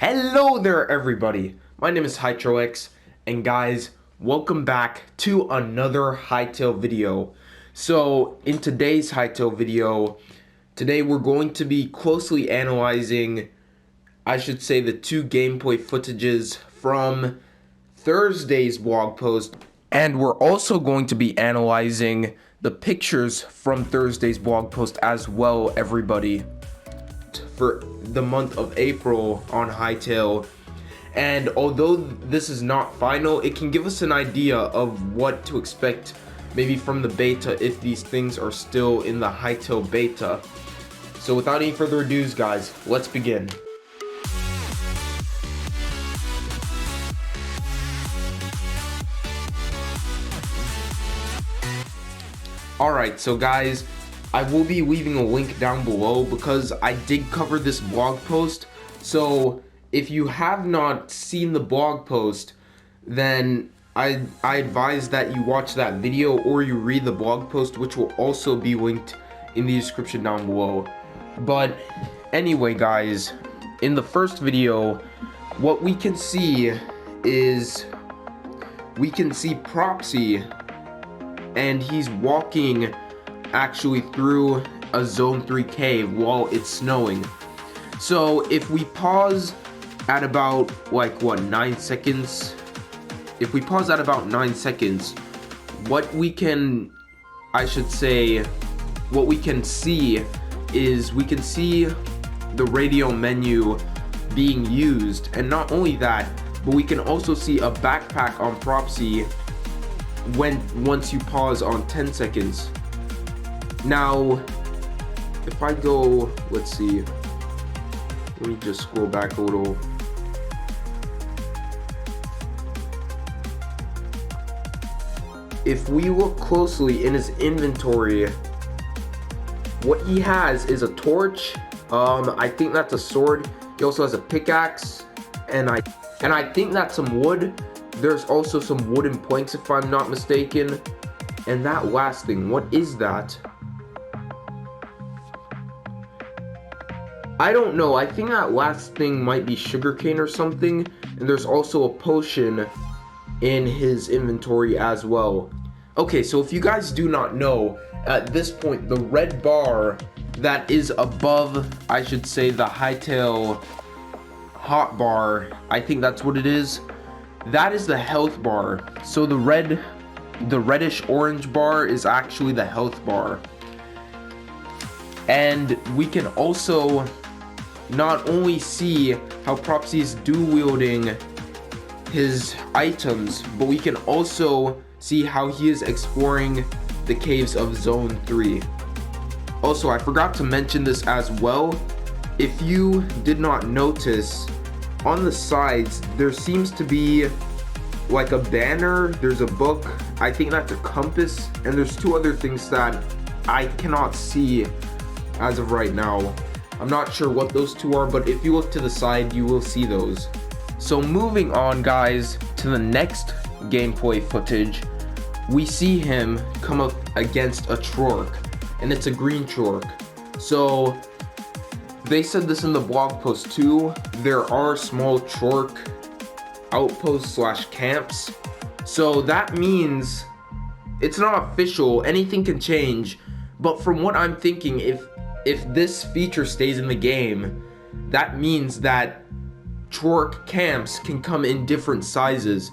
Hello there everybody, my name is Hytale, and guys, welcome back to another Hytale video. So in today's Hytale video, today we're going to be closely analyzing, I should say, the two gameplay footages from Thursday's blog post, and we're also going to be analyzing the pictures from Thursday's blog post as well, everybody, for the month of April on Hytale. And although this is not final, it can give us an idea of what to expect maybe from the beta if these things are still in the Hytale beta. So without any further ado, guys, let's begin. Alright, so guys, I will be leaving a link down below because I did cover this blog post. So if you have not seen the blog post, then I advise that you watch that video or you read the blog post, which will also be linked in the description down below. But anyway, guys, in the first video, what we can see is we can see Proxy, and he's walking actually through a zone 3 cave while it's snowing. So if we pause at about 9 seconds, if we pause at about 9 seconds, what we can, what we can see is we can see the radio menu being used, and not only that, but we can also see a backpack on Proxy once you pause on 10 seconds. Now, if I go, let's see, let me just scroll back a little. If we look closely in his inventory, what he has is a torch. I think that's a sword. He also has a pickaxe, and I think that's some wood. There's also some wooden planks, if I'm not mistaken. And that last thing, what is that? I don't know, I think that last thing might be sugarcane or something, and there's also a potion in his inventory as well. Okay, so if you guys do not know, at this point, the red bar that is above, I should say, the Hytale hot bar, I think that's what it is, that is the health bar. So the reddish orange bar is actually the health bar. And we can also not only see how Proxy is dual wielding his items, but we can also see how he is exploring the caves of Zone 3. Also, I forgot to mention this as well. If you did not notice, on the sides there seems to be like a banner, there's a book, I think that's a compass, and there's two other things that I cannot see as of right now. I'm not sure what those two are, but if you look to the side, you will see those. So moving on, guys, to the next gameplay footage, we see him come up against a Chork, and it's a green Chork. So they said this in the blog post too. There are small Chork outposts / camps. So that means it's not official, anything can change, but from what I'm thinking, if this feature stays in the game, that means that Chork camps can come in different sizes.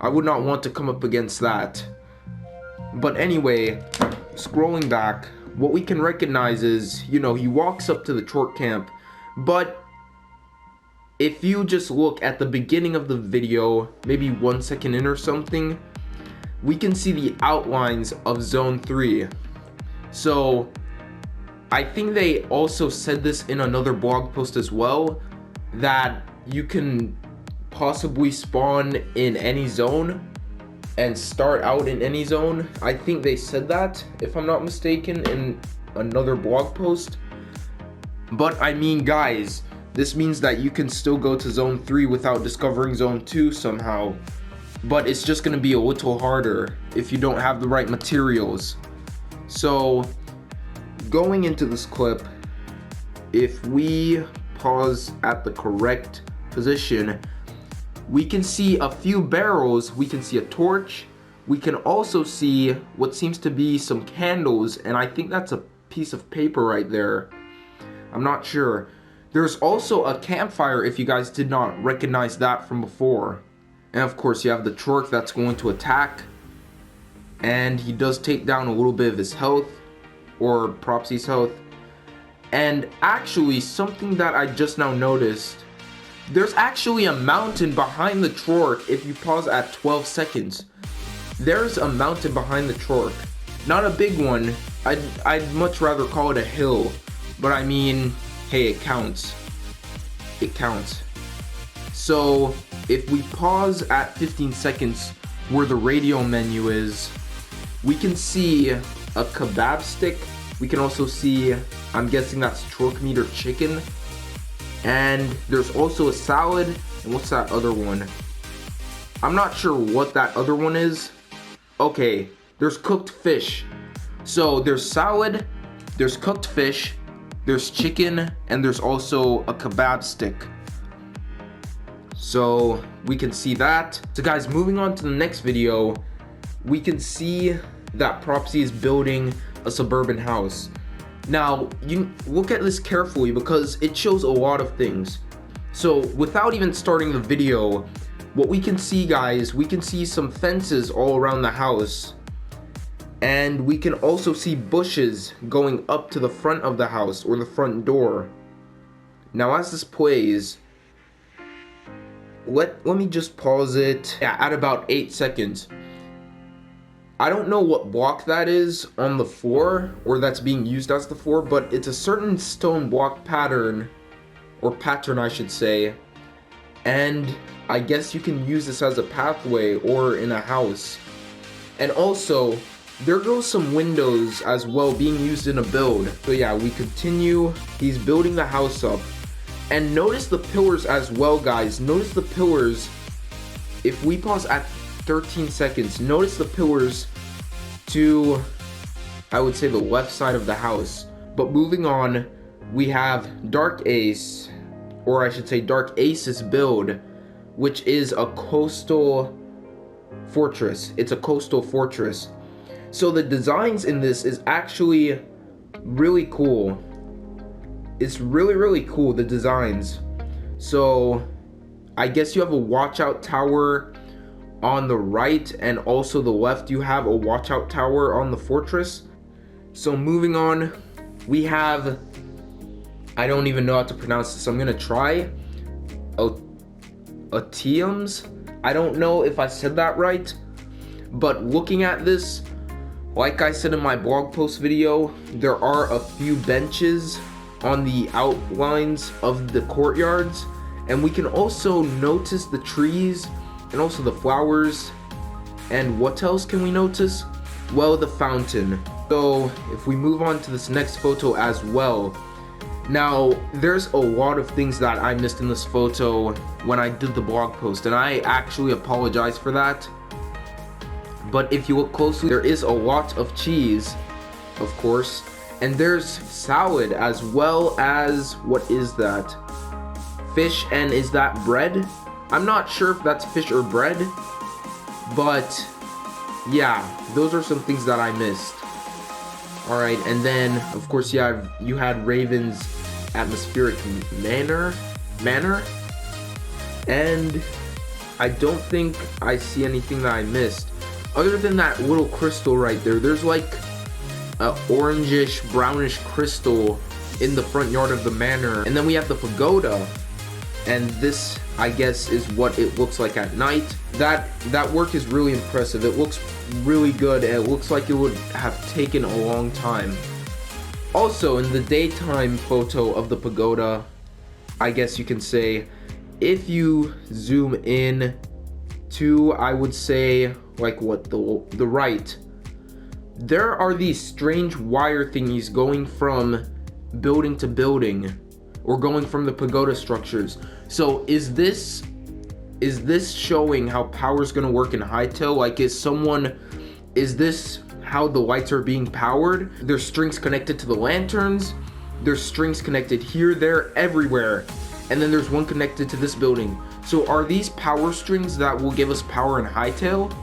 I would not want to come up against that. But anyway, scrolling back, what we can recognize is, he walks up to the Chork camp, but if you just look at the beginning of the video, maybe 1 second in or something, we can see the outlines of Zone 3. So I think they also said this in another blog post as well, that you can possibly spawn in any zone and start out in any zone. I think they said that, if I'm not mistaken, in another blog post. But I mean, guys, this means that you can still go to Zone 3 without discovering Zone 2 somehow. But it's just gonna be a little harder if you don't have the right materials. So going into this clip, if we pause at the correct position, we can see a few barrels, we can see a torch, we can also see what seems to be some candles, and I think that's a piece of paper right there. I'm not sure. There's also a campfire if you guys did not recognize that from before. And of course you have the truck that's going to attack. And he does take down a little bit of his health, or Proxy's health. And actually, something that I just now noticed, there's actually a mountain behind the truck if you pause at 12 seconds. There's a mountain behind the truck. Not a big one. I'd much rather call it a hill. But I mean, hey, it counts. It counts. So if we pause at 15 seconds where the radio menu is, we can see a kebab stick. We can also see, I'm guessing that's truck meat or chicken. And there's also a salad. And what's that other one? I'm not sure what that other one is. Okay, there's cooked fish. So there's salad, there's cooked fish, there's chicken, and there's also a kebab stick. So we can see that. So guys, moving on to the next video, we can see that Proxy is building a suburban house. Now, you look at this carefully because it shows a lot of things. So without even starting the video, what we can see, guys, we can see some fences all around the house. And we can also see bushes going up to the front of the house or the front door. Now as this plays, let me just pause it at about 8 seconds. I don't know what block that is on the floor, or that's being used as the floor, but it's a certain stone block pattern, or pattern I should say, and I guess you can use this as a pathway or in a house. And also, there goes some windows as well being used in a build. So yeah, we continue. He's building the house up. And notice the pillars as well, guys. Notice the pillars. If we pause at 13 seconds, notice the pillars to, I would say, the left side of the house. But moving on, we have Dark Ace, or I should say Dark Ace's build, which is a coastal fortress. It's a coastal fortress. So the designs in this is actually really cool. It's really cool, the designs. So I guess you have a watchout tower on the right, and also the left you have a watchout tower on the fortress. So moving on, we have, I don't even know how to pronounce this, I'm gonna try Otiums. I don't know if I said that right, but looking at this, like I said in my blog post video, there are a few benches on the outlines of the courtyards, and we can also notice the trees and also the flowers. And what else can we notice? Well, the fountain. So if we move on to this next photo as well, now there's a lot of things that I missed in this photo when I did the blog post, and I actually apologize for that. But if you look closely, there is a lot of cheese, of course, and there's salad as well as, what is that? Fish, and is that bread? I'm not sure if that's fish or bread, but yeah, those are some things that I missed. Alright, and then of course you had Raven's atmospheric manor, and I don't think I see anything that I missed. Other than that little crystal right there, there's like a orangish, brownish crystal in the front yard of the manor. And then we have the pagoda, and this, I guess, is what it looks like at night. That work is really impressive. It looks really good, and it looks like it would have taken a long time. Also, in the daytime photo of the pagoda, I guess you can say, if you zoom in to, I would say, like what, the right, there are these strange wire thingies going from building to building, or going from the pagoda structures. So is this showing how power is going to work in Hytale? Like, is this how the lights are being powered? There's strings connected to the lanterns, there's strings connected here, there, everywhere. and then there's one connected to this building. So are these power strings that will give us power in Hytale?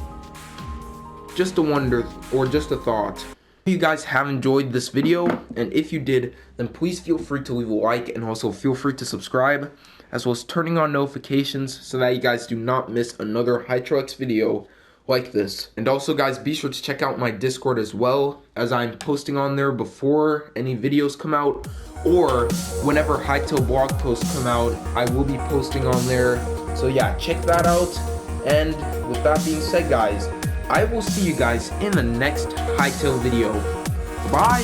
Just a wonder, or just a thought. If you guys have enjoyed this video, and if you did, then please feel free to leave a like, and also feel free to subscribe, as well as turning on notifications so that you guys do not miss another Hytale video like this. And also guys, be sure to check out my Discord as well, as I'm posting on there before any videos come out, or whenever Hytale blog posts come out, I will be posting on there. So yeah, check that out. And with that being said guys, I will see you guys in the next Hytale video. Bye!